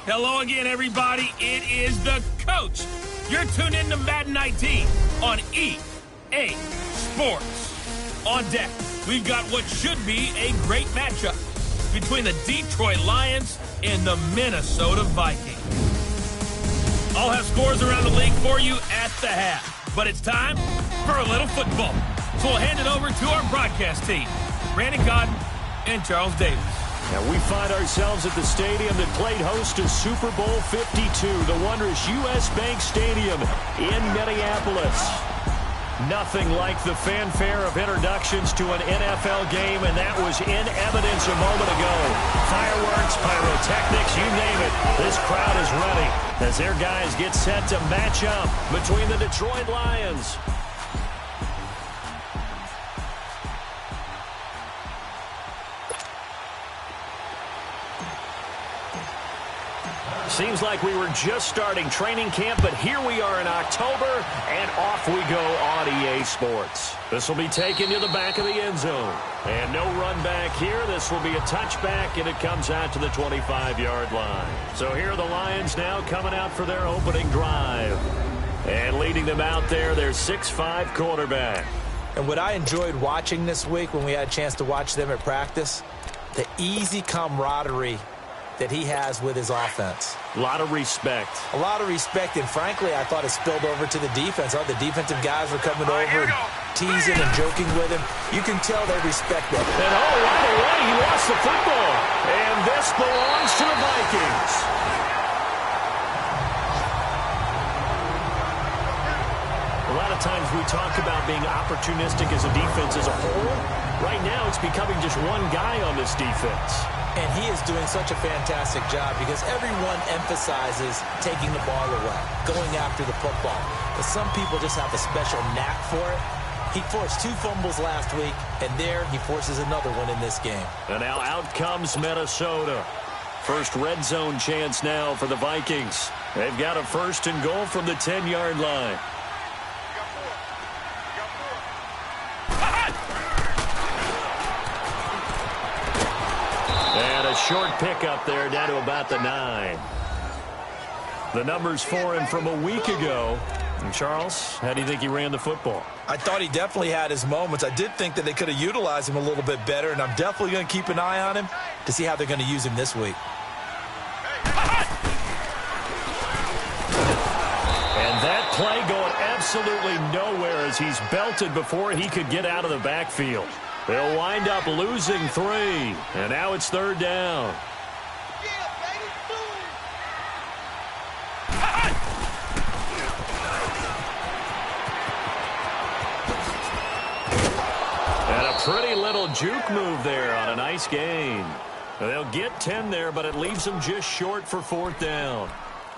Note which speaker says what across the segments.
Speaker 1: Hello again, everybody. It is the coach. You're tuned in to Madden 19 on EA Sports. On deck, we've got what should be a great matchup between the Detroit Lions and the Minnesota Vikings. I'll have scores around the league for you at the half, but it's time for a little football. So we'll hand it over to our broadcast team, Brandon Cotton and Charles Davis.
Speaker 2: Now we find ourselves at the stadium that played host to Super Bowl 52, the wondrous U.S. Bank Stadium in Minneapolis. Nothing like the fanfare of introductions to an NFL game, and that was in evidence a moment ago. Fireworks, pyrotechnics, you name it. This crowd is ready as their guys get set to match up between the Detroit Lions. Seems like we were just starting training camp, but here we are in October, and off we go on EA Sports. This will be taken to the back of the end zone. And no run back here. This will be a touchback, and it comes out to the 25-yard line. So here are the Lions now coming out for their opening drive. And leading them out there, their 6'5" quarterback.
Speaker 3: And what I enjoyed watching this week when we had a chance to watch them at practice, the easy camaraderie that he has with his offense.
Speaker 2: A lot of respect.
Speaker 3: A lot of respect, and frankly, I thought it spilled over to the defense. The defensive guys were coming over and teasing and joking with him. You can tell they respect that.
Speaker 2: And right away, he lost the football. And this belongs to the Vikings. A lot of times we talk about being opportunistic as a defense as a whole. Right now, it's becoming just one guy on this defense.
Speaker 3: And he is doing such a fantastic job because everyone emphasizes taking the ball away, going after the football. But some people just have a special knack for it. He forced 2 fumbles last week, and there he forces another one in this game.
Speaker 2: And now out comes Minnesota. First red zone chance now for the Vikings. They've got a 1st and goal from the 10-yard line. And a short pickup there down to about the 9. The numbers for him from a week ago. And Charles, how do you think he ran the football?
Speaker 4: I thought he definitely had his moments. I did think that they could have utilized him a little bit better, and I'm definitely going to keep an eye on him to see how they're going to use him this week.
Speaker 2: And that play going absolutely nowhere as he's belted before he could get out of the backfield. They'll wind up losing 3, and now it's 3rd down. And a pretty little juke move there on a nice gain. They'll get 10 there, but it leaves them just short for 4th down.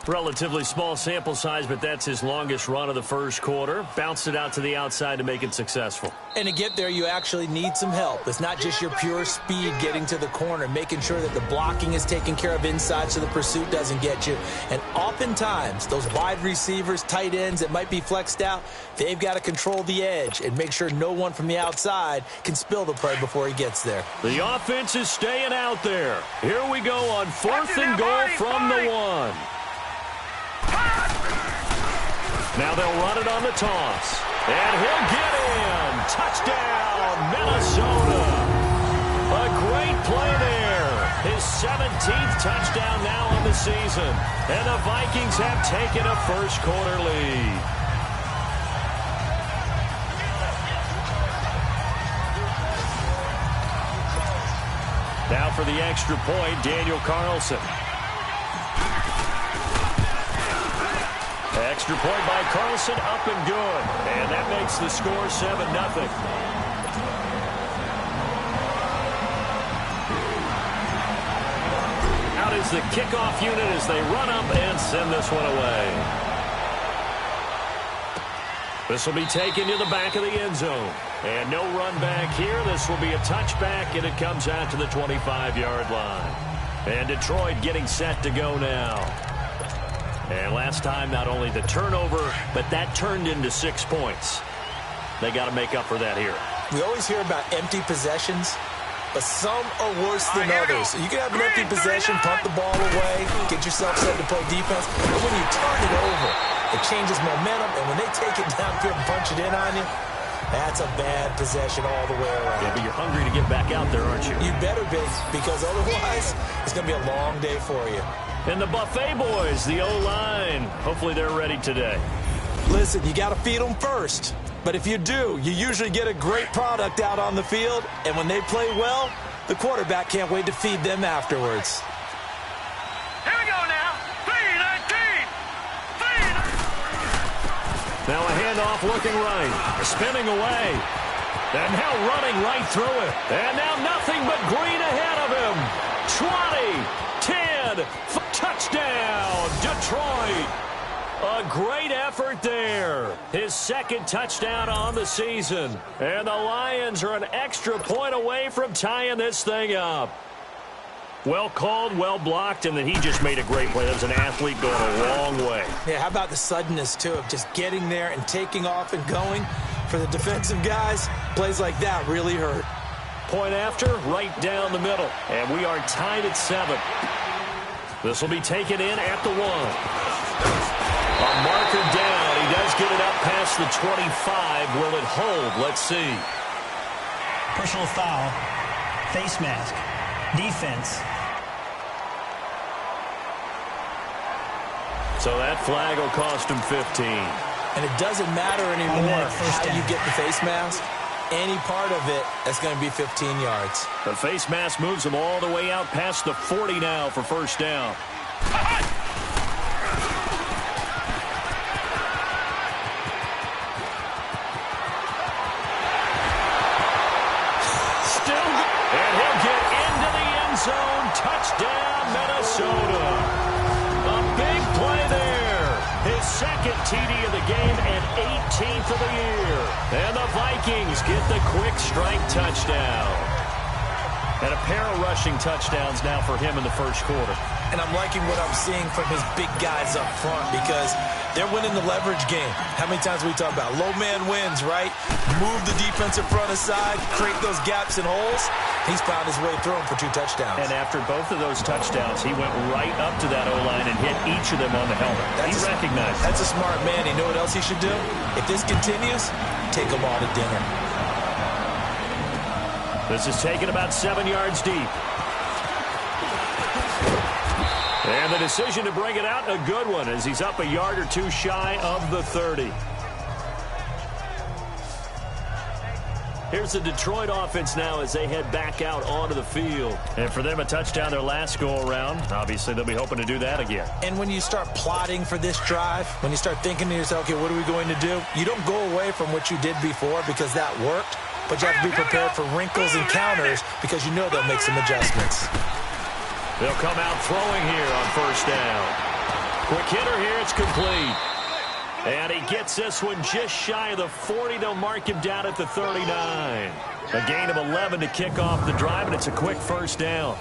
Speaker 2: Relatively small sample size, but that's his longest run of the first quarter. Bounced it out to the outside to make it successful.
Speaker 3: And to get there, you actually need some help. It's not just your pure speed getting to the corner, making sure that the blocking is taken care of inside so the pursuit doesn't get you. And oftentimes, those wide receivers, tight ends that might be flexed out, they've got to control the edge and make sure no one from the outside can spill the play before he gets there.
Speaker 2: The offense is staying out there. Here we go on 4th and goal from the 1. Now they'll run it on the toss. And he'll get in. Touchdown, Minnesota. A great play there. His 17th touchdown now on the season. And the Vikings have taken a first-quarter lead. Now for the extra point, Daniel Carlson. Extra point by Carlson, up and good. And that makes the score 7-0. Out is the kickoff unit as they run up and send this one away. This will be taken to the back of the end zone. And no run back here. This will be a touchback, and it comes out to the 25-yard line. And Detroit getting set to go now. And last time, not only the turnover, but that turned into 6 points. They got to make up for that here.
Speaker 3: We always hear about empty possessions, but some are worse than others. You can have an empty possession, punt the ball away, get yourself set to play defense, but when you turn it over, it changes momentum, and when they take it downfield and punch it in on you, that's a bad possession all the way around.
Speaker 2: Yeah, but you're hungry to get back out there, aren't you?
Speaker 3: You better be, because otherwise, it's going to be a long day for you.
Speaker 2: And the Buffet boys, the O-line, hopefully they're ready today.
Speaker 3: Listen, you got to feed them first. But if you do, you usually get a great product out on the field, and when they play well, the quarterback can't wait to feed them afterwards.
Speaker 5: Here we go now. 3-19.
Speaker 2: Now a handoff looking right, spinning away, and now running right through it. And now nothing but green ahead of him. 20, 10, touchdown, Detroit. A great effort there. His second touchdown on the season. And the Lions are an extra point away from tying this thing up. Well called, well blocked, and then he just made a great play. That was an athlete going a long way.
Speaker 3: Yeah, how about the suddenness, too, of just getting there and taking off and going? For the defensive guys, plays like that really hurt.
Speaker 2: Point after, right down the middle. And we are tied at 7. This will be taken in at the 1. A marker down. He does get it up past the 25. Will it hold? Let's see.
Speaker 6: Personal foul. Face mask. Defense.
Speaker 2: So that flag will cost him 15.
Speaker 3: And it doesn't matter anymore how you get the face mask. Any part of it, that's going to be 15 yards.
Speaker 2: The face mask moves him all the way out past the 40 now for first down. Zone touchdown, Minnesota. A big play there. His second TD of the game and 18th of the year. And the Vikings get the quick strike touchdown. And a pair of rushing touchdowns now for him in the first quarter.
Speaker 3: And I'm liking what I'm seeing from his big guys up front because they're winning the leverage game. How many times we talk about low man wins, right? Move the defensive front aside, create those gaps and holes. He's found his way through them for 2 touchdowns.
Speaker 2: And after both of those touchdowns, he went right up to that O-line and hit each of them on the helmet. He recognized it.
Speaker 3: That's a smart man. You know what else he should do? If this continues, take them all to dinner.
Speaker 2: This is taken about 7 yards deep. And the decision to bring it out, a good one, as he's up a yard or 2 shy of the 30. Here's the Detroit offense now as they head back out onto the field. And for them, a touchdown their last go-around. Obviously, they'll be hoping to do that again.
Speaker 3: And when you start plotting for this drive, when you start thinking to yourself, okay, what are we going to do? You don't go away from what you did before because that worked, but you have to be prepared for wrinkles and counters because you know they'll make some adjustments.
Speaker 2: They'll come out throwing here on first down. Quick hitter here, it's complete. And he gets this one just shy of the 40. They'll mark him down at the 39. A gain of 11 to kick off the drive, and it's a quick first down.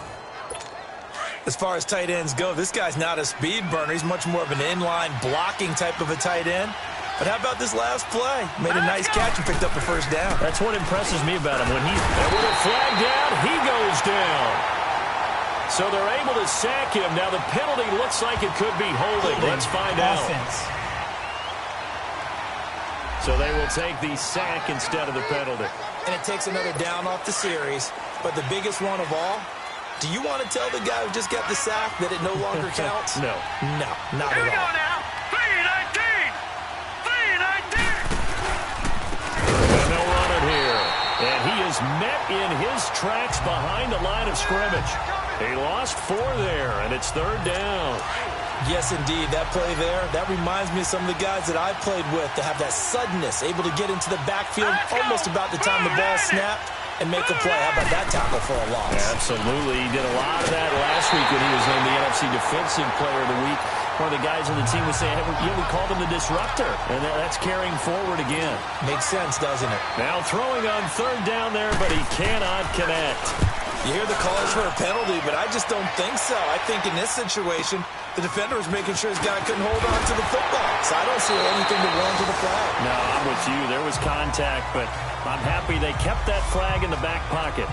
Speaker 3: As far as tight ends go, this guy's not a speed burner. He's much more of an inline blocking type of a tight end. But how about this last play? Made a nice catch and picked up the first down.
Speaker 2: That's what impresses me about him. When with a flag down, he goes down. So they're able to sack him. Now the penalty looks like it could be holding. Let's find out. So they will take the sack instead of the penalty.
Speaker 3: And it takes another down off the series. But the biggest one of all, do you want to tell the guy who just got the sack that it no longer counts?
Speaker 2: No.
Speaker 3: No, not at all.
Speaker 5: Here we go now. 3-19.
Speaker 2: And they'll run it here. And he is met in his tracks behind the line of scrimmage. He lost 4 there, and it's third down.
Speaker 3: Yes, indeed. That play there, that reminds me of some of the guys that I played with to have that suddenness, able to get into the backfield almost about the time the ball snapped and make a play. How about that tackle for a loss?
Speaker 2: Yeah, absolutely. He did a lot of that last week when he was named the NFC Defensive Player of the Week. One of the guys on the team was saying, hey, we called him the disruptor, and that's carrying forward again.
Speaker 3: Makes sense, doesn't it?
Speaker 2: Now throwing on third down there, but he cannot connect.
Speaker 3: You hear the calls for a penalty, but I just don't think so. I think in this situation, the defender was making sure his guy couldn't hold on to the football. So I don't see anything to warrant to the flag.
Speaker 2: No, I'm with you. There was contact, but I'm happy they kept that flag in the back pocket.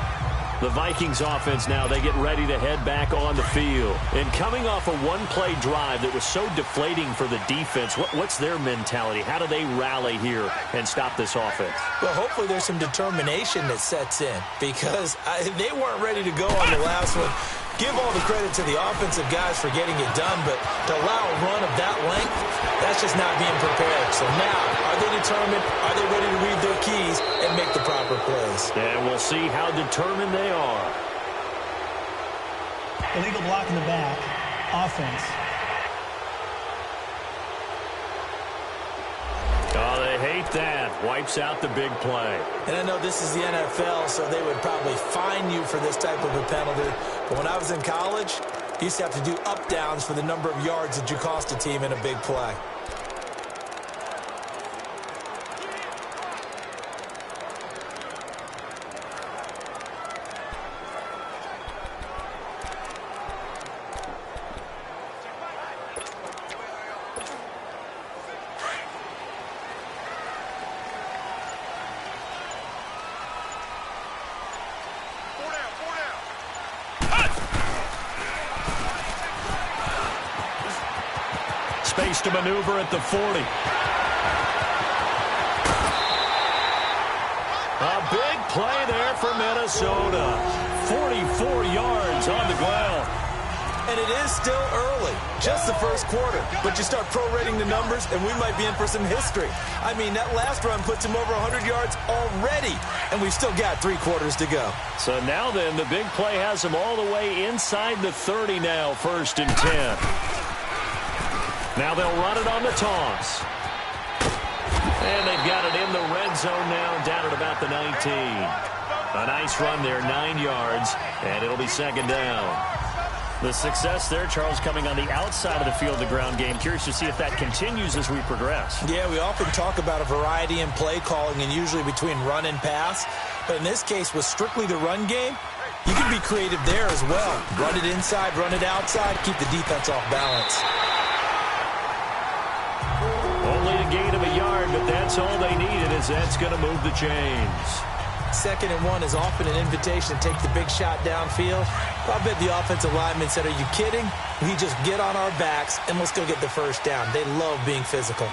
Speaker 2: The Vikings offense now, they get ready to head back on the field. And coming off a one-play drive that was so deflating for the defense, what's their mentality? How do they rally here and stop this offense?
Speaker 3: Well, hopefully there's some determination that sets in because they weren't ready to go on the last one. Give all the credit to the offensive guys for getting it done, but to allow a run of that length, that's just not being prepared. So now, are they determined? Are they ready to read their keys and make the proper plays?
Speaker 2: And we'll see how determined they are.
Speaker 6: Illegal block in the back. Offense.
Speaker 2: Oh, they hate that. Wipes out the big play.
Speaker 3: And I know this is the NFL, so they would probably fine you for this type of a penalty. But when I was in college, you used to have to do up-downs for the number of yards that you cost a team in a big play.
Speaker 2: Space to maneuver at the 40. A big play there for Minnesota. 44 yards on the ground.
Speaker 3: And it is still early, just the first quarter. But you start prorating the numbers, and we might be in for some history. I mean, that last run puts him over 100 yards already, and we've still got 3 quarters to go.
Speaker 2: So now then, the big play has him all the way inside the 30 now, 1st and 10. Now they'll run it on the toss. And they've got it in the red zone now, down at about the 19. A nice run there, 9 yards, and it'll be 2nd down. The success there, Charles, coming on the outside of the field, the ground game. Curious to see if that continues as we progress.
Speaker 3: Yeah, we often talk about a variety in play calling and usually between run and pass. But in this case, with strictly the run game, you can be creative there as well. Run it inside, run it outside, keep the defense off balance.
Speaker 2: Only a gain of a yard, but that's all they needed as that's going to move the chains.
Speaker 3: 2nd and 1 is often an invitation to take the big shot downfield. I bet the offensive lineman said, are you kidding? We just get on our backs and let's go get the 1st down. They love being physical.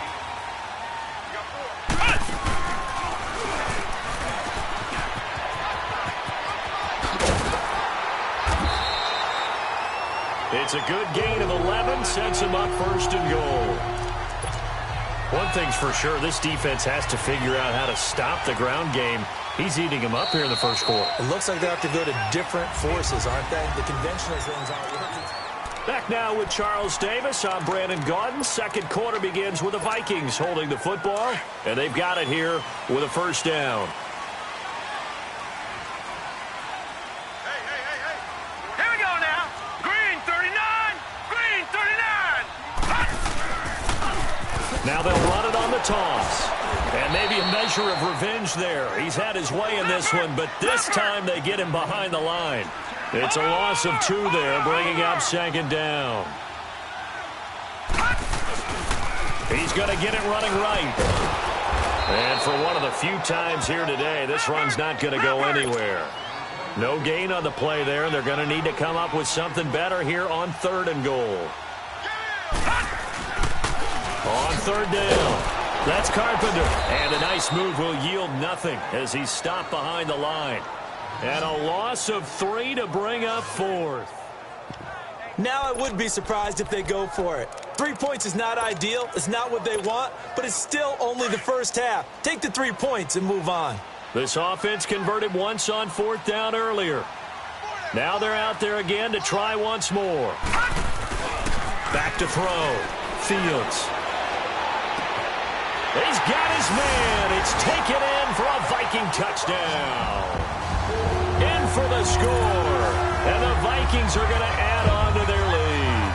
Speaker 2: It's a good gain of 11, sets him up 1st and goal. One thing's for sure, this defense has to figure out how to stop the ground game. He's eating him up here in the 1st quarter.
Speaker 3: It looks like they have to go to different forces, aren't they? The conventional things aren't working.
Speaker 2: Back now with Charles Davis. I'm Brandon Gaudin. 2nd quarter begins with the Vikings holding the football, and they've got it here with a 1st down.
Speaker 5: Here we go now. Green 39. Green 39.
Speaker 2: Now they'll run it on the toss. And maybe a measure of revenge there. He's had his way in this one, but this time they get him behind the line. It's a loss of 2 there, bringing up 2nd down. He's going to get it running right. And for one of the few times here today, this run's not going to go anywhere. No gain on the play there, and they're going to need to come up with something better here on 3rd and goal. On 3rd down. That's Carpenter. And a nice move will yield nothing as he's stopped behind the line. And a loss of 3 to bring up 4th.
Speaker 3: Now I would be surprised if they go for it. 3 points is not ideal. It's not what they want, but it's still only the first half. Take the 3 points and move on.
Speaker 2: This offense converted once on 4th down earlier. Now they're out there again to try once more. Back to throw. Fields. He's got his man. It's taken in for a Viking touchdown. In for the score. And the Vikings are going to add on to their lead.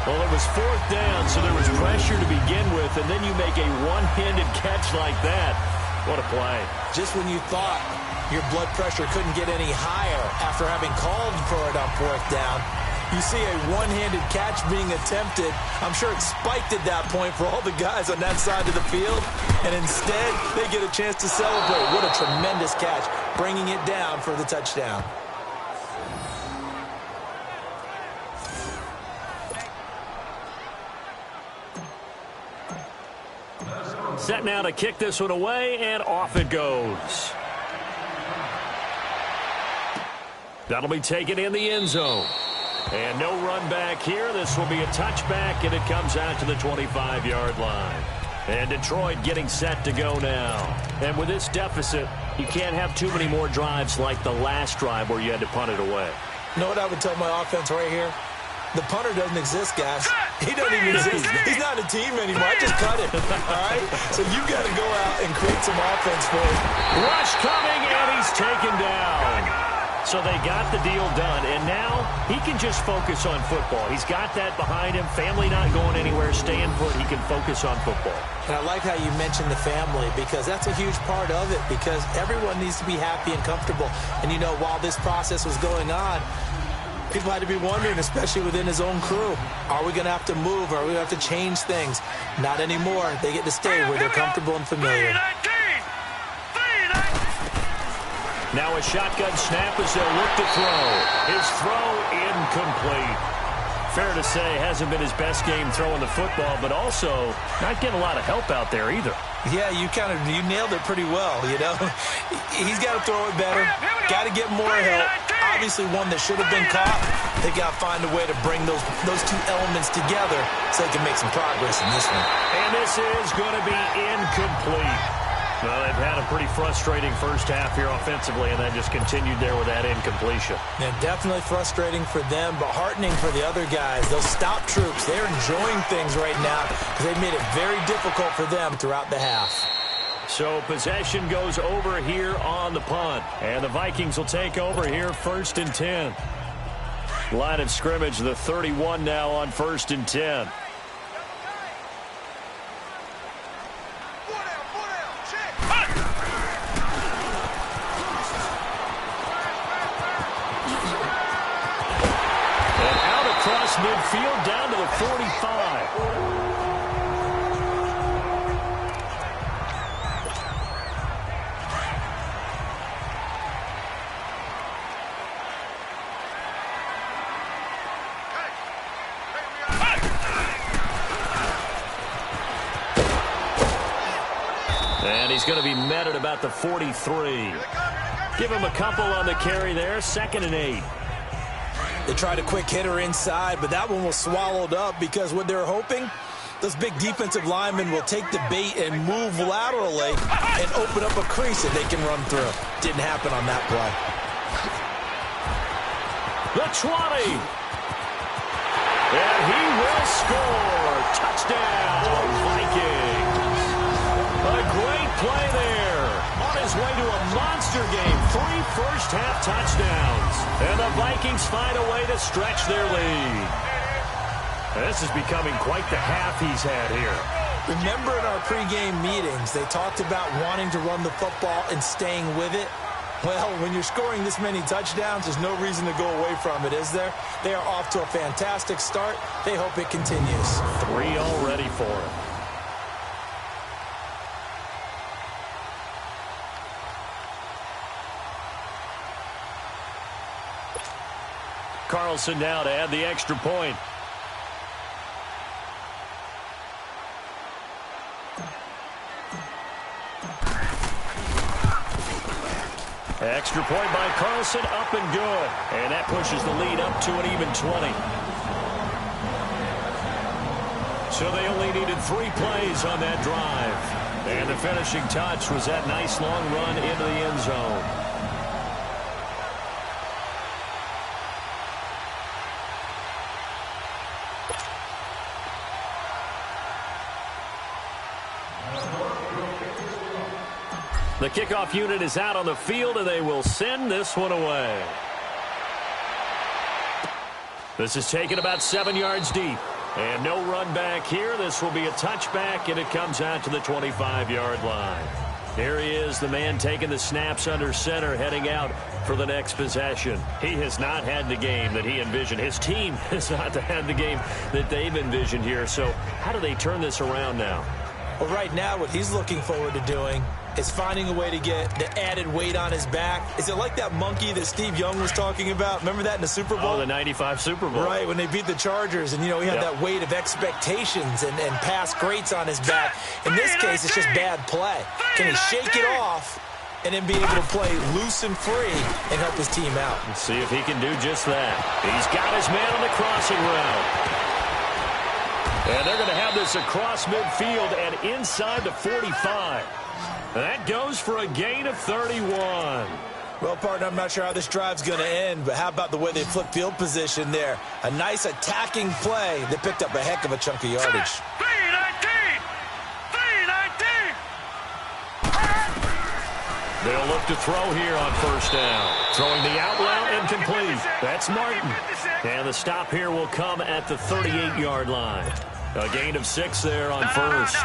Speaker 2: Well, it was 4th down, so there was pressure to begin with, and then you make a one-handed catch like that. What a play.
Speaker 3: Just when you thought your blood pressure couldn't get any higher after having called for it on 4th down, You see a one-handed catch being attempted. I'm sure it spiked at that point for all the guys on that side of the field. And instead, they get a chance to celebrate. What a tremendous catch, bringing it down for the touchdown.
Speaker 2: Set now to kick this one away, and off it goes. That'll be taken in the end zone. And no run back here. This will be a touchback, and it comes out to the 25-yard line. And Detroit getting set to go now. And with this deficit, you can't have too many more drives like the last drive where you had to punt it away.
Speaker 3: You know what I would tell my offense right here? The punter doesn't exist, guys. He doesn't even exist. He's not a team anymore. I just cut him, all right? So you got to go out and create some offense for him.
Speaker 2: Rush coming, and he's taken down. So they got the deal done, and now he can just focus on football. He's got that behind him. Family not going anywhere, staying put. He can focus on football.
Speaker 3: And I like how you mentioned the family, because that's a huge part of it, because everyone needs to be happy and comfortable. And, you know, while this process was going on, people had to be wondering, especially within his own crew, are we going to have to move? Are we going to have to change things? Not anymore. They get to stay where they're comfortable and familiar.
Speaker 2: Now a shotgun snap as they'll look to throw. His throw incomplete. Fair to say, hasn't been his best game throwing the football, but also not getting a lot of help out there either.
Speaker 3: Yeah, you nailed it pretty well, you know. He's got to throw it better. Got to get more help. Obviously one that should have been caught. They got to find a way to bring those two elements together so they can make some progress in this one.
Speaker 2: And this is going to be incomplete. Well, they've had a pretty frustrating first half here offensively, and then just continued there with that incompletion.
Speaker 3: And definitely frustrating for them, but heartening for the other guys. Those stop troops, they're enjoying things right now because they've made it very difficult for them throughout the half.
Speaker 2: So possession goes over here on the punt, and the Vikings will take over here 1st and 10. Line of scrimmage, the 31 now on 1st and 10. Midfield down to the 45. And he's going to be met at about the 43. Give him a couple on the carry there. 2nd and 8.
Speaker 3: They tried a quick hitter inside, but that one was swallowed up because what they're hoping, those big defensive linemen will take the bait and move laterally and open up a crease that they can run through. Didn't happen on that play.
Speaker 2: The 20. And he will score. Touchdown, Vikings. A great play there. On his way to a monster game. 3 first-half touchdowns. And the Vikings find a way to stretch their lead. This is becoming quite the half he's had here.
Speaker 3: Remember in our pregame meetings, they talked about wanting to run the football and staying with it. Well, when you're scoring this many touchdowns, there's no reason to go away from it, is there? They are off to a fantastic start. They hope it continues.
Speaker 2: 3 already for him. Carlson now to add the extra point. Extra point by Carlson, up and good. And that pushes the lead up to an even 20. So they only needed 3 plays on that drive. And the finishing touch was that nice long run into the end zone. The kickoff unit is out on the field, and they will send this one away. This is taken about 7 yards deep. And no run back here. This will be a touchback, and it comes out to the 25-yard line. Here he is, the man taking the snaps under center, heading out for the next possession. He has not had the game that he envisioned. His team has not had the game that they've envisioned here. So how do they turn this around now?
Speaker 3: Well, right now, what he's looking forward to doing is finding a way to get the added weight on his back. Is it like that monkey that Steve Young was talking about? Remember that in the Super Bowl?
Speaker 2: Oh, the 95 Super Bowl.
Speaker 3: Right, when they beat the Chargers, and, you know, he had that weight of expectations and past greats on his back. In this case, it's just bad play. Can he shake it off and then be able to play loose and free and help his team out?
Speaker 2: Let's see if he can do just that. He's got his man on the crossing route. And they're going to have this across midfield and inside the 45. That goes for a gain of 31.
Speaker 3: Well, partner, I'm not sure how this drive's going to end, but how about the way they flip field position there? A nice attacking play that picked up a heck of a chunk of yardage.
Speaker 5: 3-19.
Speaker 2: They'll look to throw here on first down. Throwing the out route incomplete. That's Martin. And the stop here will come at the 38-yard line. A gain of 6 there on first.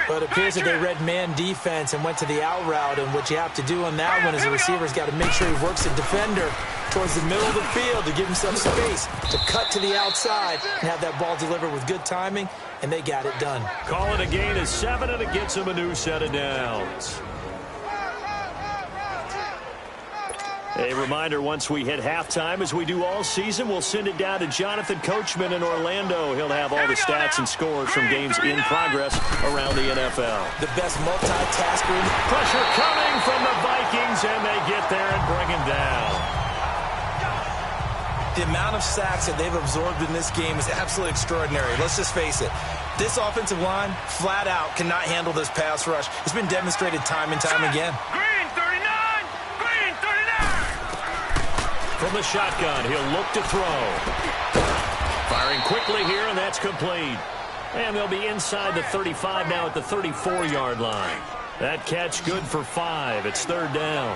Speaker 3: But it appears that they read man defense and went to the out route, and what you have to do on that one is the receiver's got to make sure he works the defender towards the middle of the field to give him some space to cut to the outside and have that ball delivered with good timing, and they got it done.
Speaker 2: Call it a gain of 7, and it gets him a new set of downs. A reminder, once we hit halftime, as we do all season, we'll send it down to Jonathan Coachman in Orlando. He'll have all the stats and scores from games in progress around the NFL.
Speaker 3: The best multitasker.
Speaker 2: Pressure coming from the Vikings, and they get there and bring him down.
Speaker 3: The amount of sacks that they've absorbed in this game is absolutely extraordinary. Let's just face it. This offensive line, flat out, cannot handle this pass rush. It's been demonstrated time and time again.
Speaker 2: From the shotgun, he'll look to throw. Firing quickly here, and that's complete. And they'll be inside the 35 now at the 34-yard line. That catch good for 5. It's third down.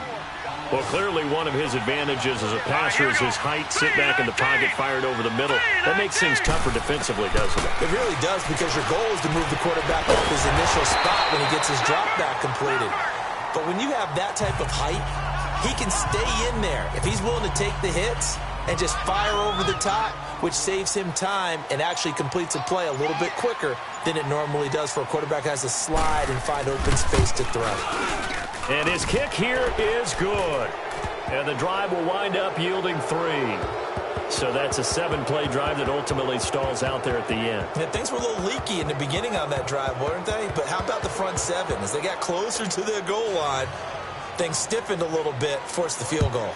Speaker 2: Well, clearly one of his advantages as a passer is his height, sit back in the pocket, fired over the middle. That makes things tougher defensively, doesn't it?
Speaker 3: It really does, because your goal is to move the quarterback off his initial spot when he gets his drop back completed. But when you have that type of height, he can stay in there if he's willing to take the hits and just fire over the top, which saves him time and actually completes a play a little bit quicker than it normally does for a quarterback who has to slide and find open space to throw.
Speaker 2: And his kick here is good. And the drive will wind up yielding 3. So that's a 7-play drive that ultimately stalls out there at the end.
Speaker 3: Yeah, things were a little leaky in the beginning on that drive, weren't they? But how about the front 7? As they got closer to their goal line, things stiffened a little bit, forced the field goal.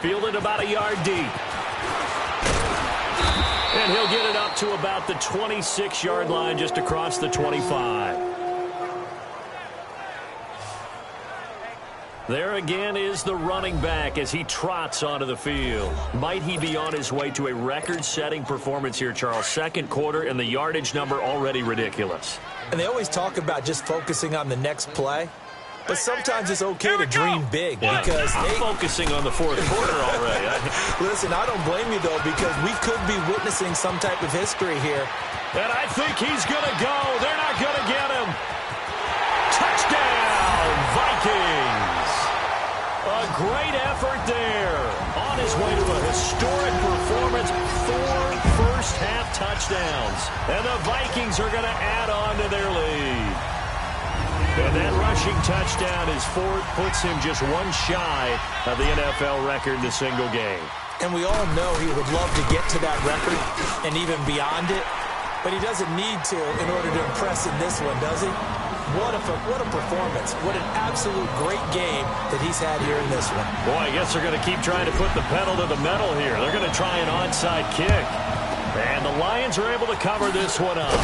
Speaker 2: Fielded about a yard deep. And he'll get it up to about the 26-yard line, just across the 25. There again is the running back as he trots onto the field. Might he be on his way to a record-setting performance here, Charles? Second quarter, and the yardage number already ridiculous.
Speaker 3: And they always talk about just focusing on the next play. But sometimes it's okay to dream big, because
Speaker 2: I'm focusing on the fourth quarter already.
Speaker 3: Listen, I don't blame you, though, because we could be witnessing some type of history here.
Speaker 2: And I think he's going to go. They're not going to get him. Touchdown, Vikings. A great effort there. On his way to a historic performance, 4 first-half touchdowns. And the Vikings are going to add on to their lead. And that rushing touchdown is 4th, puts him just 1 shy of the NFL record in a single game.
Speaker 3: And we all know he would love to get to that record and even beyond it, but he doesn't need to in order to impress in this one, does he? What a performance. What an absolute great game that he's had here in this one.
Speaker 2: Boy, I guess they're going to keep trying to put the pedal to the metal here. They're going to try an onside kick. And the Lions are able to cover this one up.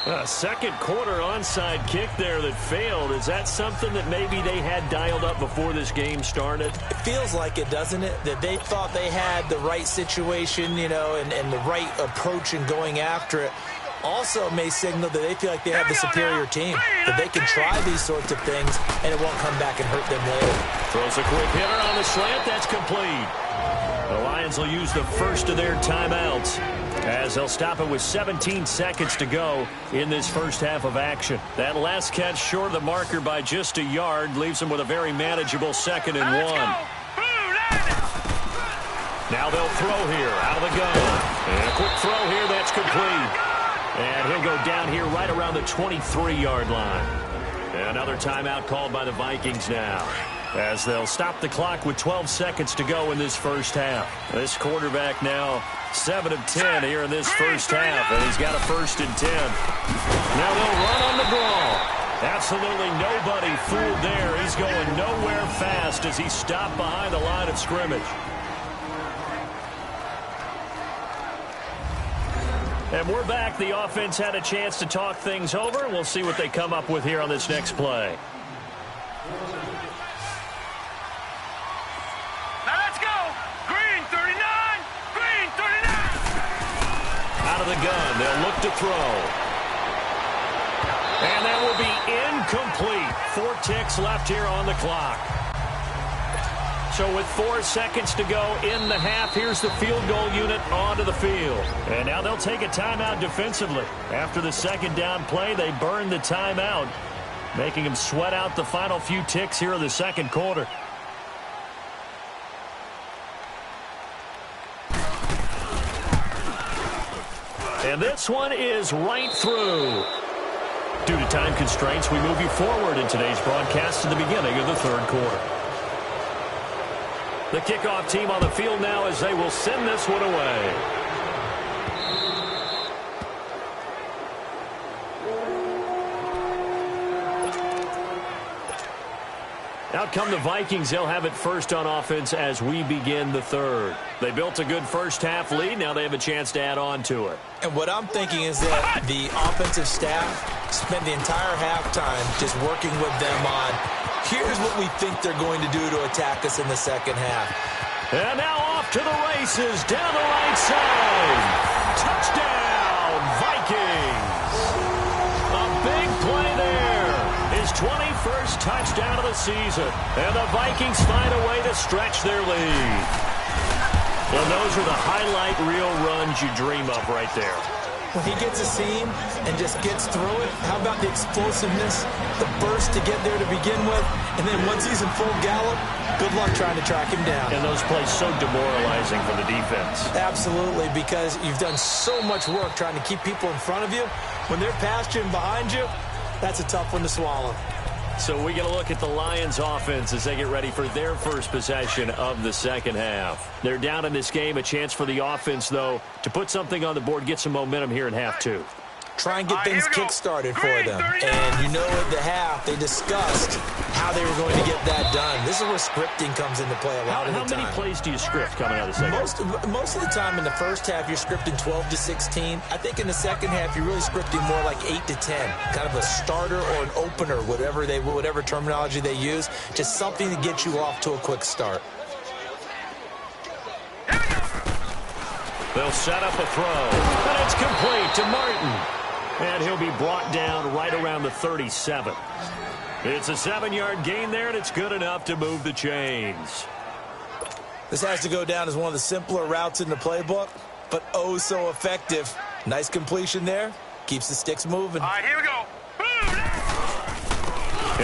Speaker 2: A second quarter onside kick there that failed. Is that something that maybe they had dialed up before this game started?
Speaker 3: It feels like it, doesn't it? That they thought they had the right situation, you know, and the right approach in going after it. also may signal that they feel like they have the superior team, that they can try these sorts of things and it won't come back and hurt them later.
Speaker 2: Throws a quick hitter on the slant. That's complete. The Lions will use the first of their timeouts as they'll stop it with 17 seconds to go in this first half of action. That last catch short of the marker by just a yard leaves them with a very manageable 2nd and 1. Now they'll throw here out of the gun. And a quick throw here, that's complete. And he'll go down here right around the 23-yard line. Another timeout called by the Vikings now, as they'll stop the clock with 12 seconds to go in this first half. This quarterback now 7 of 10 here in this first half, and he's got a 1st and 10. Now they'll run on the draw. Absolutely nobody fooled there. He's going nowhere fast as he stopped behind the line of scrimmage. And we're back. The offense had a chance to talk things over. We'll see what they come up with here on this next play.
Speaker 5: Now let's go. Green 39. Green 39.
Speaker 2: Out of the gun. They'll look to throw. And that will be incomplete. 4 ticks left here on the clock. So with 4 seconds to go in the half, here's the field goal unit onto the field. And now they'll take a timeout defensively. After the 2nd down play, they burn the timeout, making them sweat out the final few ticks here in the 2nd quarter. And this one is right through. Due to time constraints, we move you forward in today's broadcast to the beginning of the 3rd quarter. The kickoff team on the field now as they will send this one away. Out come the Vikings. They'll have it first on offense as we begin the 3rd. They built a good first half lead. Now they have a chance to add on to it.
Speaker 3: And what I'm thinking is that the offensive staff spent the entire halftime just working with them on, here's what we think they're going to do to attack us in the 2nd half.
Speaker 2: And now off to the races down the right side. Touchdown, Vikings. A big play there. His 21st touchdown of the season. And the Vikings find a way to stretch their lead. Well, those are the highlight reel runs you dream of right there.
Speaker 3: When he gets a seam and just gets through it, how about the explosiveness, the burst to get there to begin with, and then once he's in full gallop, good luck trying to track him down.
Speaker 2: And those plays so demoralizing for the defense.
Speaker 3: Absolutely, because you've done so much work trying to keep people in front of you. When they're past you and behind you, that's a tough one to swallow.
Speaker 2: So we get a look at the Lions offense as they get ready for their first possession of the 2nd half. They're down in this game. A chance for the offense, though, to put something on the board, get some momentum here in half 2.
Speaker 3: Try and get things kick-started for them. And you know at the half, they discussed how they were going to get that done. This is where scripting comes into play a lot of the time.
Speaker 2: How many plays do you script coming out of the 2nd?
Speaker 3: Most of the time in the first half, you're scripting 12 to 16. I think in the 2nd half, you're really scripting more like 8 to 10. Kind of a starter or an opener, whatever terminology they use. Just something to get you off to a quick start.
Speaker 2: They'll set up a throw. And it's complete to Martin. And he'll be brought down right around the 37. It's a 7-yard gain there, and it's good enough to move the chains.
Speaker 3: This has to go down as one of the simpler routes in the playbook, but oh so effective. Nice completion there. Keeps the sticks moving.
Speaker 5: All right, here we go.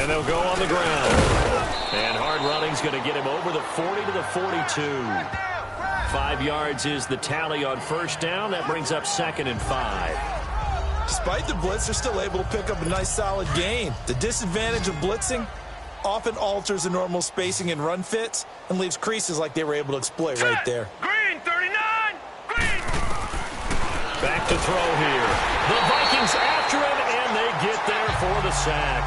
Speaker 2: And they'll go on the ground. And hard running's going to get him over the 40 to the 42. 5 yards is the tally on 1st down. That brings up 2nd and 5.
Speaker 3: Despite the blitz, they're still able to pick up a nice solid gain. The disadvantage of blitzing often alters the normal spacing and run fits and leaves creases like they were able to exploit right there.
Speaker 5: Green 39. Green.
Speaker 2: Back to throw here. The Vikings after him, and they get there for the sack.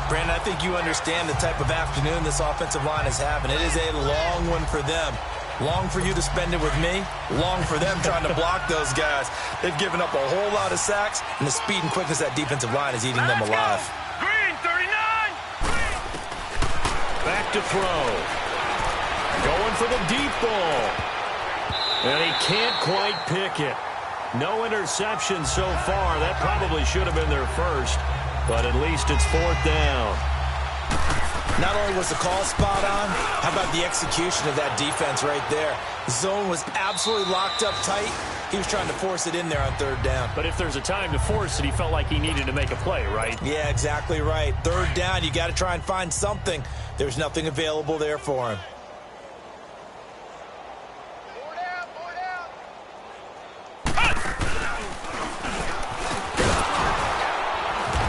Speaker 3: Brandon, I think you understand the type of afternoon this offensive line is having. It is a long one for them. Long for you to spend it with me. Long for them trying to block those guys. They've given up a whole lot of sacks, and the speed and quickness of that defensive line is eating them alive.
Speaker 5: Green 39.
Speaker 2: Back to throw. Going for the deep ball. And he can't quite pick it. No interception so far. That probably should have been their first, but at least it's 4th down.
Speaker 3: Not only was the call spot on, how about the execution of that defense right there? The zone was absolutely locked up tight. He was trying to force it in there on 3rd down.
Speaker 2: But if there's a time to force it, he felt like he needed to make a play, right?
Speaker 3: Yeah, exactly right. 3rd down, you got to try and find something. There's nothing available there for him.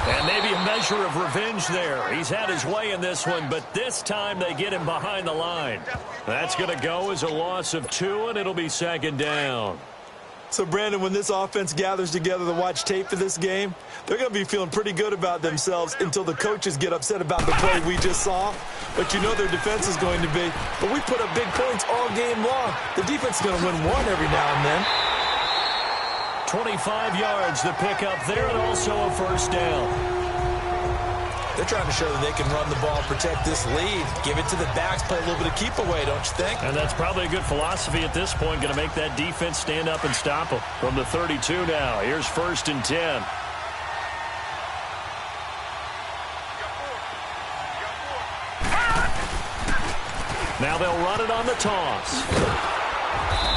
Speaker 2: And maybe a measure of revenge there. He's had his way in this one, but this time they get him behind the line. That's going to go as a loss of 2, and it'll be 2nd down.
Speaker 4: So, Brandon, when this offense gathers together to watch tape for this game, they're going to be feeling pretty good about themselves until the coaches get upset about the play we just saw. But you know their defense is going to be. But we put up big points all game long. The defense is going to win one every now and then.
Speaker 2: 25 yards the pick up there, and also a 1st down.
Speaker 3: They're trying to show that they can run the ball, protect this lead, give it to the backs, play a little bit of keep away, don't you think?
Speaker 2: And that's probably a good philosophy at this point, going to make that defense stand up and stop them. From the 32 now, here's 1st and 10. Now they'll run it on the toss.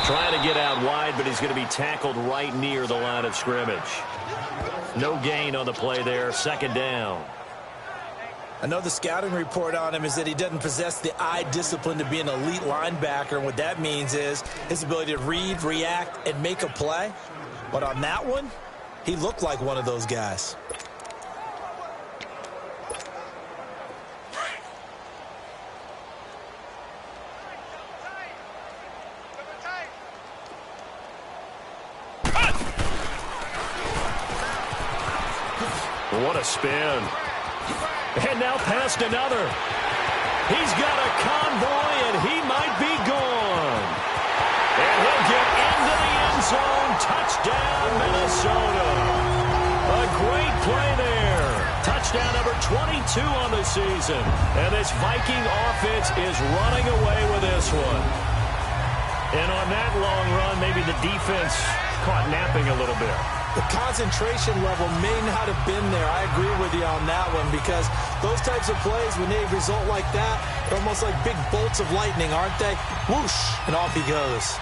Speaker 2: Trying to get out wide, but he's going to be tackled right near the line of scrimmage. No gain on the play there, 2nd down.
Speaker 3: I know the scouting report on him is that he doesn't possess the eye discipline to be an elite linebacker. And what that means is his ability to read, react, and make a play. But on that one, he looked like one of those guys.
Speaker 2: What a spin. And now past another. He's got a convoy, and he might be gone. And he'll get into the end zone. Touchdown, Minnesota. A great play there. Touchdown number 22 on the season. And this Viking offense is running away with this one. And on that long run, maybe the defense caught napping a little bit.
Speaker 3: The concentration level may not have been there. I agree with you on that one because those types of plays, when they result like that, they're almost like big bolts of lightning, aren't they? Whoosh, and off he goes.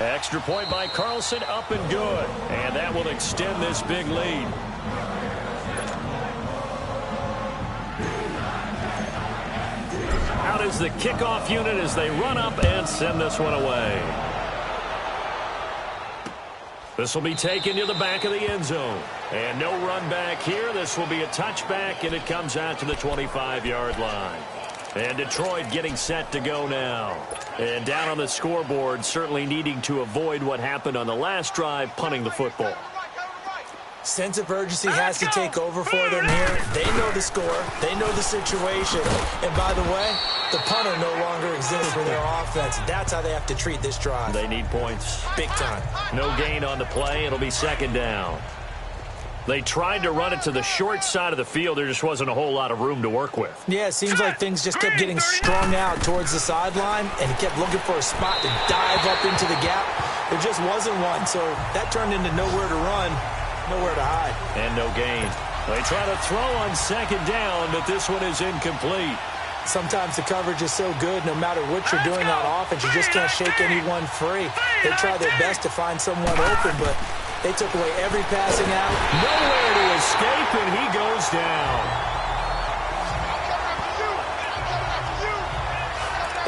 Speaker 2: Extra point by Carlson, up and good. And that will extend this big lead. Out is the kickoff unit as they run up and send this one away. This will be taken to the back of the end zone. And no run back here. This will be a touchback, and it comes out to the 25-yard line. And Detroit getting set to go now. And down on the scoreboard, certainly needing to avoid what happened on the last drive, punting the football.
Speaker 3: Sense of urgency has to take over for them here. They know the score. They know the situation. And by the way, the punter no longer exists for their offense. That's how they have to treat this drive.
Speaker 2: They need points.
Speaker 3: Big time.
Speaker 2: No gain on the play. It'll be 2nd down. They tried to run it to the short side of the field. There just wasn't a whole lot of room to work with.
Speaker 3: Yeah, it seems like things just kept getting strung out towards the sideline, and he kept looking for a spot to dive up into the gap. There just wasn't one, so that turned into nowhere to run. Nowhere to hide.
Speaker 2: And no gain. They try to throw on 2nd down, but this one is incomplete.
Speaker 3: Sometimes the coverage is so good, no matter what you're doing on offense, you just can't shake anyone free. They try their best to find someone open, but they took away every passing out.
Speaker 2: Nowhere to escape, and he goes down.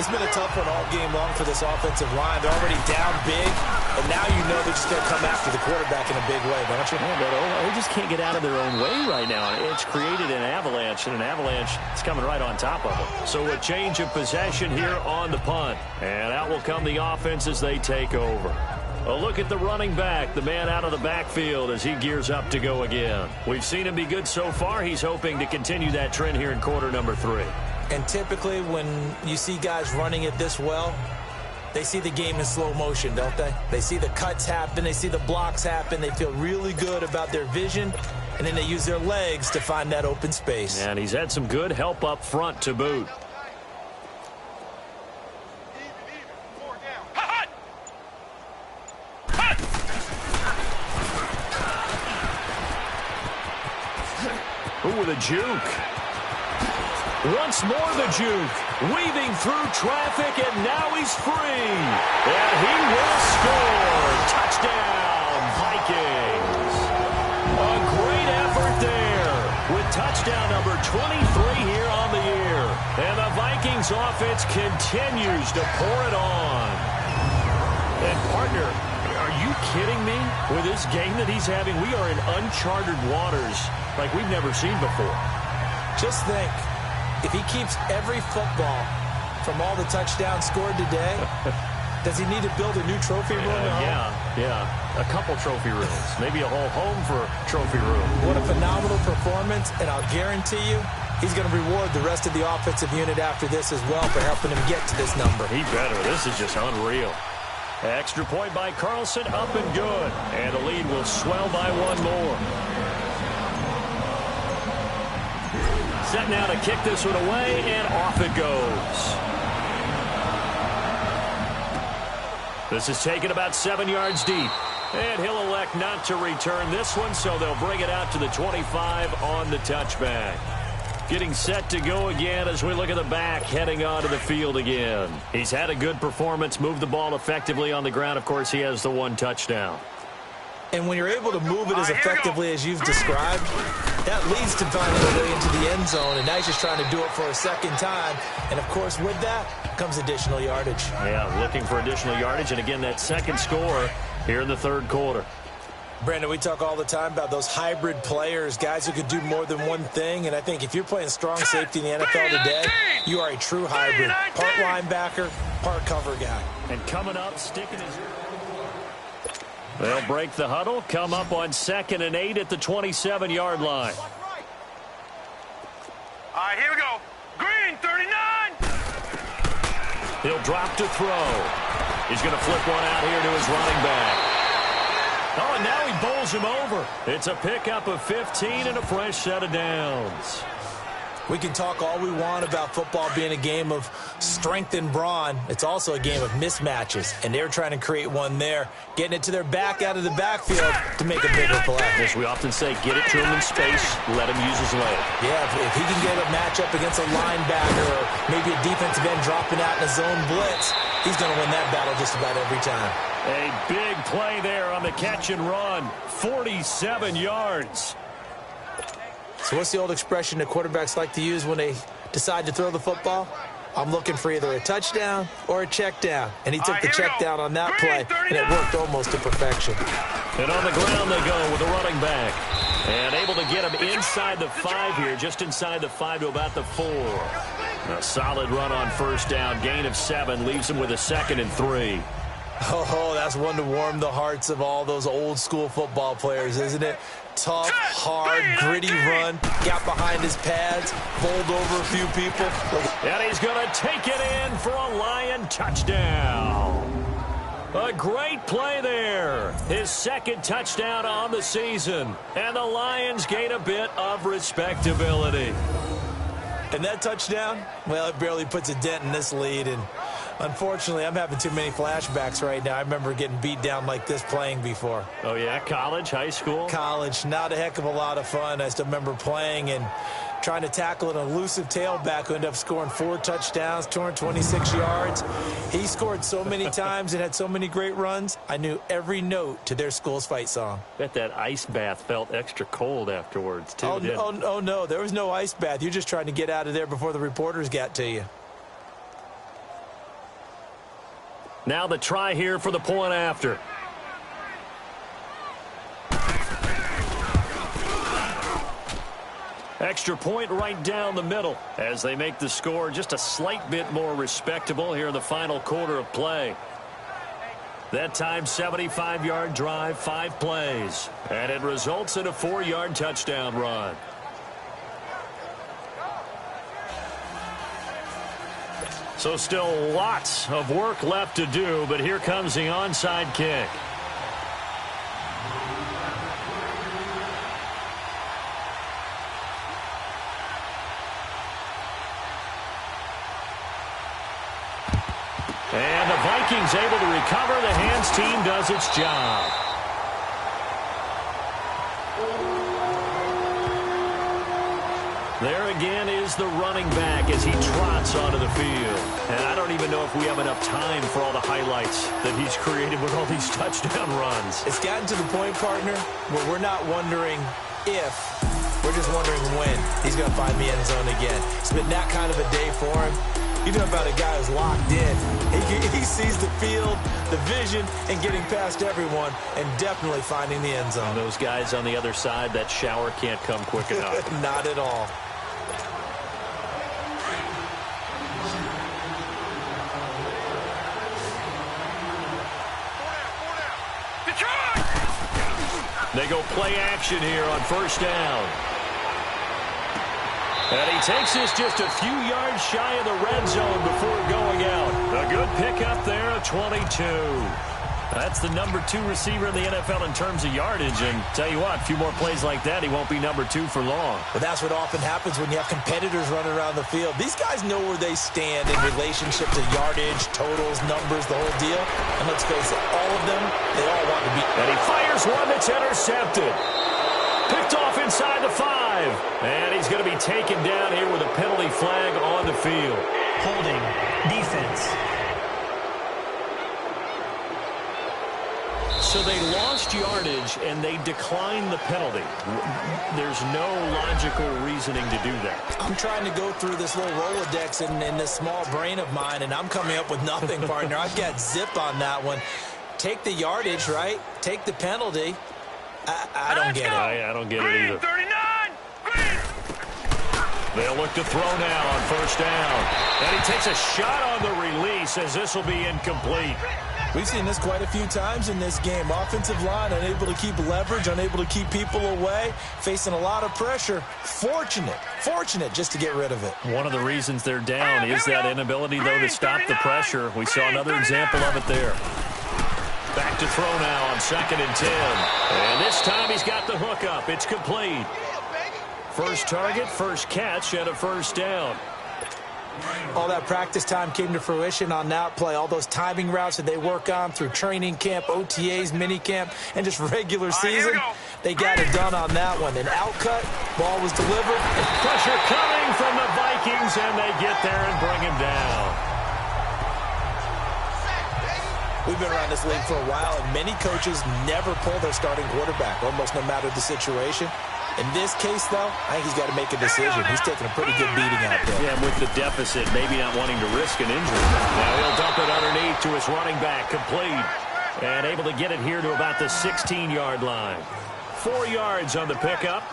Speaker 3: It's been a tough one all game long for this offensive line. They're already down big, and now you know they're just going to come after the quarterback in a big way, don't you?
Speaker 2: Yeah, but they just can't get out of their own way right now. It's created an avalanche, and an avalanche is coming right on top of them. So a change of possession here on the punt. And out will come the offense as they take over. A look at the running back, the man out of the backfield as he gears up to go again. We've seen him be good so far. He's hoping to continue that trend here in quarter number 3.
Speaker 3: And typically when you see guys running it this well, they see the game in slow motion, don't they? They see the cuts happen. They see the blocks happen. They feel really good about their vision, and then they use their legs to find that open space.
Speaker 2: And he's had some good help up front to boot. with a juke. Once more the juke. Weaving through traffic, and now he's free. And he will score. Touchdown, Vikings. A great effort there with touchdown number 23 here on the year. And the Vikings offense continues to pour it on. And partner, are you kidding me? With this game that he's having, we are in uncharted waters like we've never seen before.
Speaker 3: Just think, if he keeps every football from all the touchdowns scored today, does he need to build a new trophy room?
Speaker 2: Yeah. A couple trophy rooms. Maybe a whole home for trophy room.
Speaker 3: What a phenomenal performance, and I'll guarantee you he's going to reward the rest of the offensive unit after this as well for helping him get to this number.
Speaker 2: He better. This is just unreal. Extra point by Carlson, up and good. And the lead will swell by one more. Set now to kick this one away, and off it goes. This is taken about 7 yards deep. And he'll elect not to return this one, so they'll bring it out to the 25 on the touchback. Getting set to go again as we look at the back, heading onto the field again. He's had a good performance, moved the ball effectively on the ground. Of course, he has the one touchdown.
Speaker 3: And when you're able to move it as effectively as you've described, that leads to finding a way into the end zone, and now he's just trying to do it for a second time. And, of course, with that comes additional yardage.
Speaker 2: Yeah, looking for additional yardage, and again, that second score here in the third quarter.
Speaker 3: Brandon, we talk all the time about those hybrid players, guys who could do more than one thing, and I think if you're playing strong safety in the NFL today, you are a true hybrid. Part linebacker, part cover guy.
Speaker 2: And coming up, sticking his... They'll break the huddle, come up on 2nd and 8 at the 27-yard line.
Speaker 5: All right, here we go. Green, 39.
Speaker 2: He'll drop to throw. He's going to flip one out here to his running back. Oh, and now he bowls him over. It's a pickup of 15 and a fresh set of downs.
Speaker 3: We can talk all we want about football being a game of strength and brawn. It's also a game of mismatches, and they're trying to create one there, getting it to their back out of the backfield to make a bigger play.
Speaker 2: As we often say, get it to him in space, let him use his leg.
Speaker 3: Yeah, if he can get a matchup against a linebacker or maybe a defensive end dropping out in a zone blitz, he's going to win that battle just about every time.
Speaker 2: A big play there on the catch and run, 47 yards.
Speaker 3: So what's the old expression that quarterbacks like to use when they decide to throw the football? I'm looking for either a touchdown or a check down. And he took the check down on that play, and it worked almost to perfection.
Speaker 2: And on the ground they go with a running back. And able to get him inside the 5 here, just inside the 5 to about the 4. A solid run on first down, gain of 7, leaves him with a 2nd and 3.
Speaker 3: Oh, that's one to warm the hearts of all those old school football players, isn't it? Tough, hard, gritty run, got behind his pads, bowled over a few people.
Speaker 2: And he's going to take it in for a Lion touchdown. A great play there. His 2nd touchdown on the season. And the Lions gain a bit of respectability.
Speaker 3: And that touchdown, well, it barely puts a dent in this lead. And unfortunately, I'm having too many flashbacks right now. I remember getting beat down like this playing before.
Speaker 2: Oh, yeah? College, high school?
Speaker 3: College. Not a heck of a lot of fun. I still remember playing and trying to tackle an elusive tailback who ended up scoring 4 touchdowns, 226 yards. He scored so many times and had so many great runs, I knew every note to their school's fight song.
Speaker 2: Bet that ice bath felt extra cold afterwards, too.
Speaker 3: Oh, no. There was no ice bath. You're just trying to get out of there before the reporters got to you.
Speaker 2: Now the try here for the point after. Extra point right down the middle as they make the score just a slight bit more respectable here in the final quarter of play. That time, 75-yard drive, 5 plays. And it results in a 4-yard touchdown run. So still lots of work left to do, but here comes the onside kick. And the Vikings able to recover. The hands team does its job. There again is the running back as he trots onto the field. And I don't even know if we have enough time for all the highlights that he's created with all these touchdown runs.
Speaker 3: It's gotten to the point, partner, where we're not wondering if, we're just wondering when he's going to find the end zone again. It's been that kind of a day for him. You know about a guy who's locked in. He sees the field, the vision, and getting past everyone, and definitely finding the end zone.
Speaker 2: And those guys on the other side, that shower can't come quick enough.
Speaker 3: Not at all.
Speaker 2: They go play action here on first down. And he takes this just a few yards shy of the red zone before going out. A good pickup there, a 22. That's the number 2 receiver in the NFL in terms of yardage. And tell you what, a few more plays like that, he won't be number 2 for long.
Speaker 3: But that's what often happens when you have competitors running around the field. These guys know where they stand in relationship to yardage, totals, numbers, the whole deal. And let's face it, all of them, they all want to be.
Speaker 2: And he fires one that's intercepted. Picked off inside the 5. And he's going to be taken down here with a penalty flag on the field.
Speaker 6: Holding. Defense.
Speaker 2: So they lost yardage, and they declined the penalty. There's no logical reasoning to do that.
Speaker 3: I'm trying to go through this little Rolodex in this small brain of mine, and I'm coming up with nothing, partner. I've got zip on that one. Take the yardage, right? Take the penalty. I don't get it.
Speaker 2: I don't get it either.
Speaker 5: 39! Green!
Speaker 2: They'll look to throw now on first down. And he takes a shot on the release as this will be incomplete.
Speaker 3: We've seen this quite a few times in this game. Offensive line unable to keep leverage, unable to keep people away, facing a lot of pressure. Fortunate just to get rid of it.
Speaker 2: One of the reasons they're down is that inability, though, to stop the pressure. We saw another example of it there. Back to throw now on 2nd and 10. And this time he's got the hook up. It's complete. First target, first catch, and a first down.
Speaker 3: All that practice time came to fruition on that play. All those timing routes that they work on through training camp, OTAs, minicamp, and just regular season, they got it done on that one. An outcut, ball was delivered.
Speaker 2: Pressure coming from the Vikings, and they get there and bring him down.
Speaker 3: We've been around this league for a while, and many coaches never pull their starting quarterback, almost no matter the situation. In this case, though, I think he's got to make a decision. He's taking a pretty good beating out there.
Speaker 2: Yeah, with the deficit, maybe not wanting to risk an injury. Now he'll dump it underneath to his running back, complete. And able to get it here to about the 16-yard line. 4 yards on the pickup.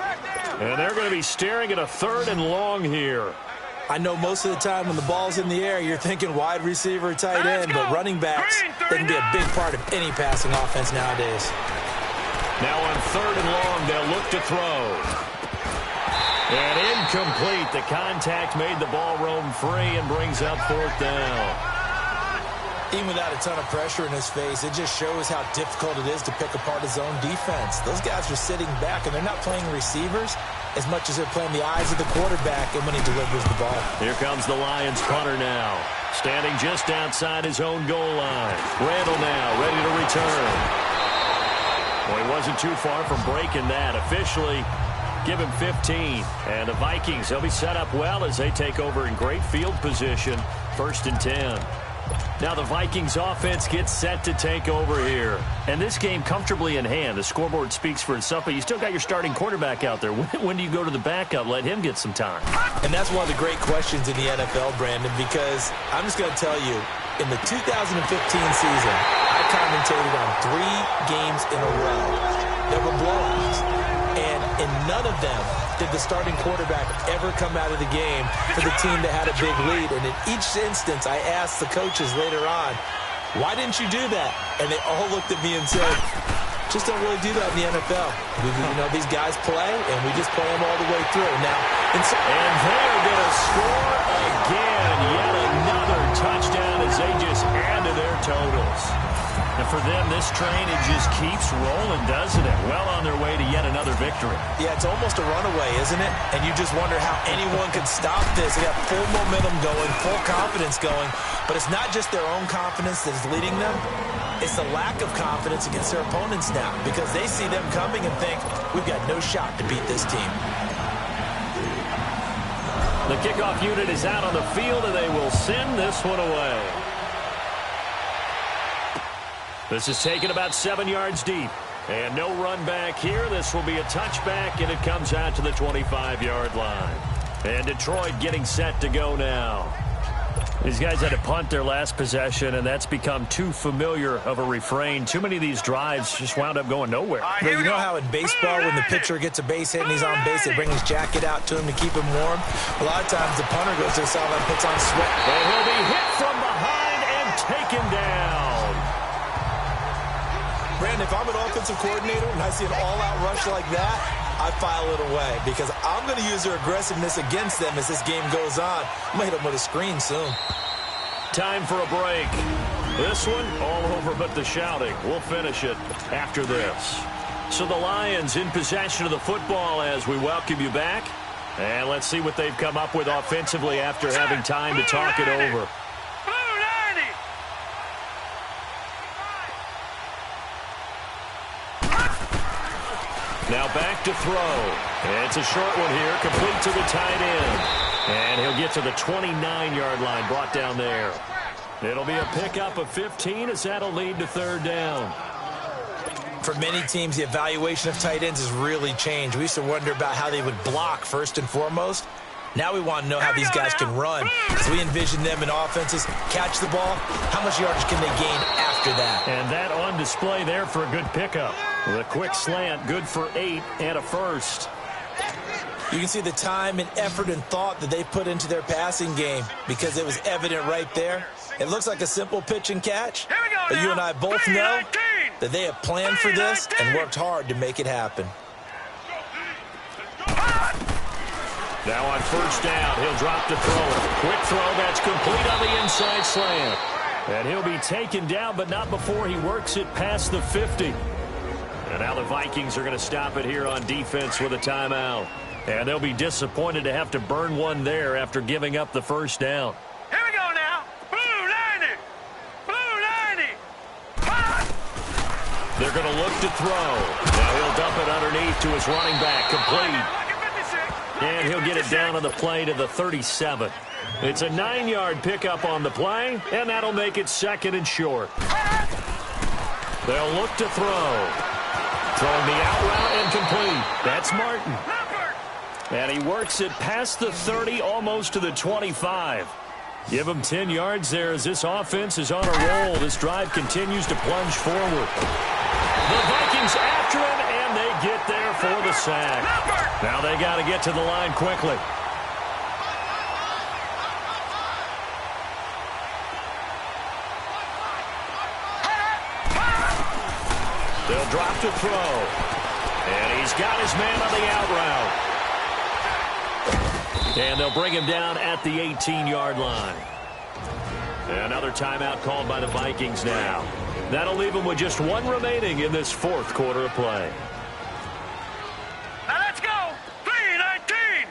Speaker 2: And they're going to be staring at a 3rd and long here.
Speaker 3: I know most of the time when the ball's in the air, you're thinking wide receiver, tight end, but running backs, they can be a big part of any passing offense nowadays.
Speaker 2: Now on 3rd and long, they'll look to throw. And incomplete. The contact made the ball roam free and brings up 4th down.
Speaker 3: Even without a ton of pressure in his face, it just shows how difficult it is to pick apart his own defense. Those guys are sitting back, and they're not playing receivers as much as they're playing the eyes of the quarterback and when he delivers the ball.
Speaker 2: Here comes the Lions punter now. Standing just outside his own goal line. Randall now ready to return. Well, he wasn't too far from breaking that. Officially, give him 15. And the Vikings, they'll be set up well as they take over in great field position. 1st and 10. Now the Vikings offense gets set to take over here. And this game comfortably in hand. The scoreboard speaks for itself, but you still got your starting quarterback out there. When do you go to the backup? Let him get some time.
Speaker 3: And that's one of the great questions in the NFL, Brandon, because I'm just going to tell you, in the 2015 season, I commentated on 3 games in a row that were blowouts. And in none of them did the starting quarterback ever come out of the game for the team that had a big lead. And in each instance, I asked the coaches later on, why didn't you do that? And they all looked at me and said, just don't really do that in the NFL. These guys play, and we just play them all the way through. Now,
Speaker 2: and they are going to score again. Yet another touchdown as they just add to their totals. And for them, this train, it just keeps rolling, doesn't it? Well on their way to yet another victory.
Speaker 3: Yeah, it's almost a runaway, isn't it? And you just wonder how anyone could stop this. They got full momentum going, full confidence going. But it's not just their own confidence that is leading them. It's the lack of confidence against their opponents now because they see them coming and think, we've got no shot to beat this team.
Speaker 2: The kickoff unit is out on the field, and they will send this one away. This is taken about 7 yards deep. And no run back here. This will be a touchback, and it comes out to the 25-yard line. And Detroit getting set to go now. These guys had to punt their last possession, and that's become too familiar of a refrain. Too many of these drives just wound up going nowhere.
Speaker 3: But you know how in baseball, when the pitcher gets a base hit and he's on base, they bring his jacket out to him to keep him warm? A lot of times the punter goes to the sideline and puts on sweat.
Speaker 2: And he'll be hit from behind and taken down.
Speaker 3: Brandon, if I'm an offensive coordinator and I see an all-out rush like that, I file it away because I'm going to use their aggressiveness against them as this game goes on. I'm going to hit them with a screen soon.
Speaker 2: Time for a break. This one, all over but the shouting. We'll finish it after this. So the Lions in possession of the football as we welcome you back. And let's see what they've come up with offensively after having time to talk it over. Now back to throw. It's a short one here, complete to the tight end. And he'll get to the 29-yard line, brought down there. It'll be a pickup of 15 as that'll lead to third down.
Speaker 3: For many teams, the evaluation of tight ends has really changed. We used to wonder about how they would block first and foremost. Now we want to know how these guys can run. So we envision them in offenses, catch the ball, how much yardage can they gain after that?
Speaker 2: And that on display there for a good pickup. With a quick slant, good for 8 and a first.
Speaker 3: You can see the time and effort and thought that they put into their passing game because it was evident right there. It looks like a simple pitch and catch, but you and I both know that they have planned for this and worked hard to make it happen.
Speaker 2: Now on first down, he'll drop to throw it. Quick throw, that's complete on the inside slant. And he'll be taken down, but not before he works it past the 50. And now the Vikings are going to stop it here on defense with a timeout. And they'll be disappointed to have to burn one there after giving up the first down.
Speaker 5: Here we go now. Blue 90. Blue 90.
Speaker 2: They're going to look to throw. Now he'll dump it underneath to his running back, complete. And he'll get it down on the play to the 37. It's a 9-yard pickup on the play, and that'll make it second and short. They'll look to throw. Throwing the out route and complete. That's Martin. And he works it past the 30, almost to the 25. Give him 10 yards there as this offense is on a roll. This drive continues to plunge forward. The Vikings after him, and they get there for the sack. Now they got to get to the line quickly. They'll drop to throw. And he's got his man on the out route. And they'll bring him down at the 18-yard line. Another timeout called by the Vikings now. That'll leave them with just one remaining in this fourth quarter of play.
Speaker 5: Now let's go. 3-19.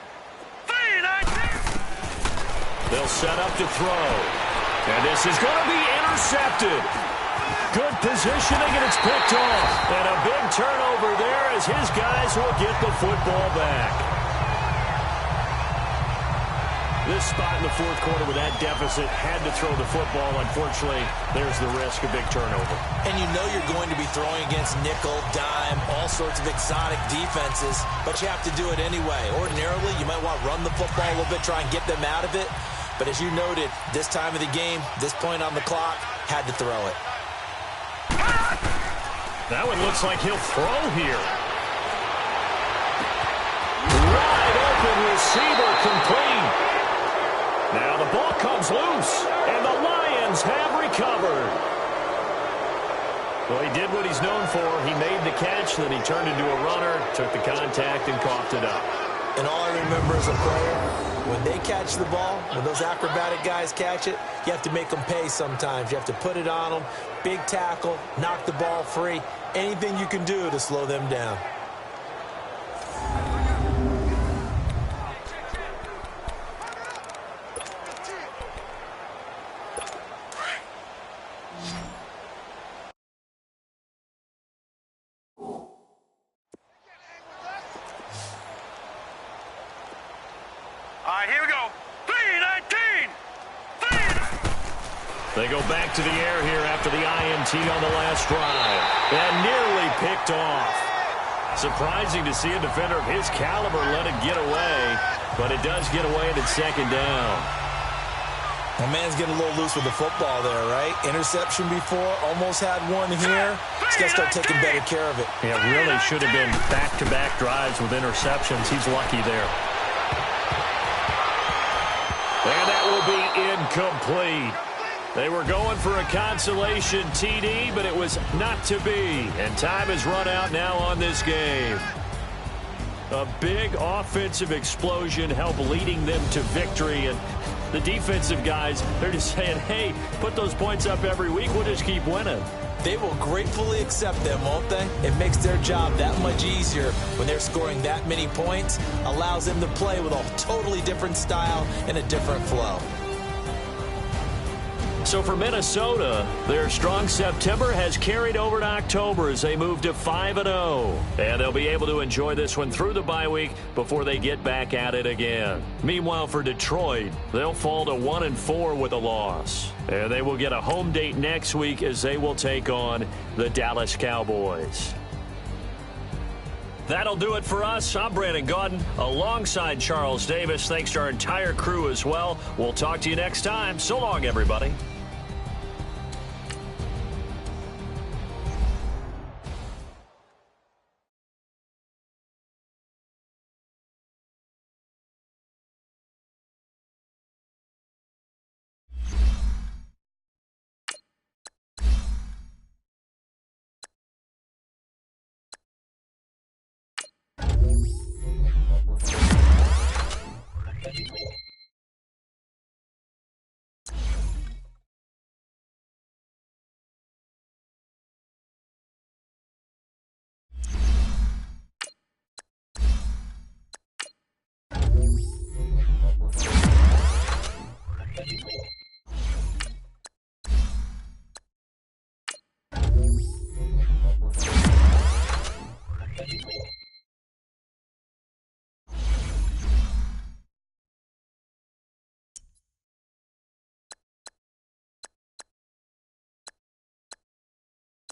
Speaker 5: 3-19.
Speaker 2: They'll set up to throw. And this is going to be intercepted. Good positioning, and it's picked off. And a big turnover there as his guys will get the football back. This spot in the fourth quarter with that deficit had to throw the football. Unfortunately, there's the risk of big turnover.
Speaker 3: And you know you're going to be throwing against nickel, dime, all sorts of exotic defenses, but you have to do it anyway. Ordinarily, you might want to run the football a little bit, try and get them out of it. But as you noted, this time of the game, this point on the clock, had to throw it.
Speaker 2: That one looks like he'll throw here. Wide open receiver, complete. Now the ball comes loose, and the Lions have recovered. Well, he did what he's known for. He made the catch, then he turned into a runner, took the contact, and coughed it up.
Speaker 3: And all I remember as a player, when they catch the ball, when those acrobatic guys catch it, you have to make them pay sometimes. You have to put it on them, big tackle, knock the ball free, anything you can do to slow them down.
Speaker 5: All right, here we go.
Speaker 2: They go back to the air here after the INT on the last drive. And nearly picked off. Surprising to see a defender of his caliber let it get away, but it does get away and it's second down.
Speaker 3: My man's getting a little loose with the football there, right? Interception before, almost had one here. He's got to start taking better care of it.
Speaker 6: Yeah, really should have been back-to-back drives with interceptions. He's lucky there.
Speaker 2: And that will be incomplete. They were going for a consolation TD, but it was not to be. And time has run out now on this game. A big offensive explosion helped leading them to victory. And the defensive guys, they're just saying, hey, put those points up every week. We'll just keep winning.
Speaker 3: They will gratefully accept them, won't they? It makes their job that much easier when they're scoring that many points. Allows them to play with a totally different style and a different flow.
Speaker 2: So for Minnesota, their strong September has carried over to October as they move to 5-0. And they'll be able to enjoy this one through the bye week before they get back at it again. Meanwhile, for Detroit, they'll fall to 1-4 with a loss. And they will get a home date next week as they will take on the Dallas Cowboys. That'll do it for us. I'm Brandon Gaudin alongside Charles Davis. Thanks to our entire crew as well. We'll talk to you next time. So long, everybody.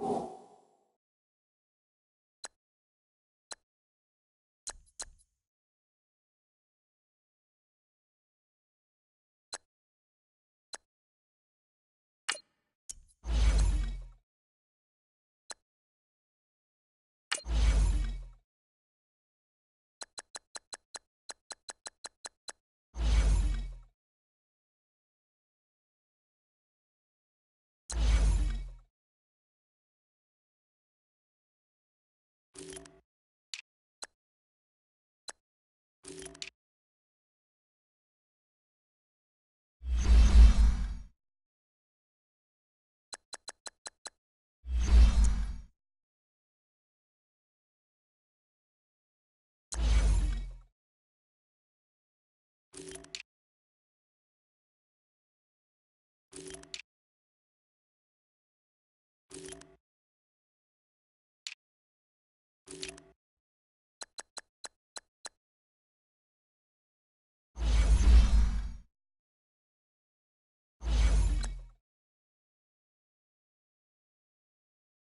Speaker 7: You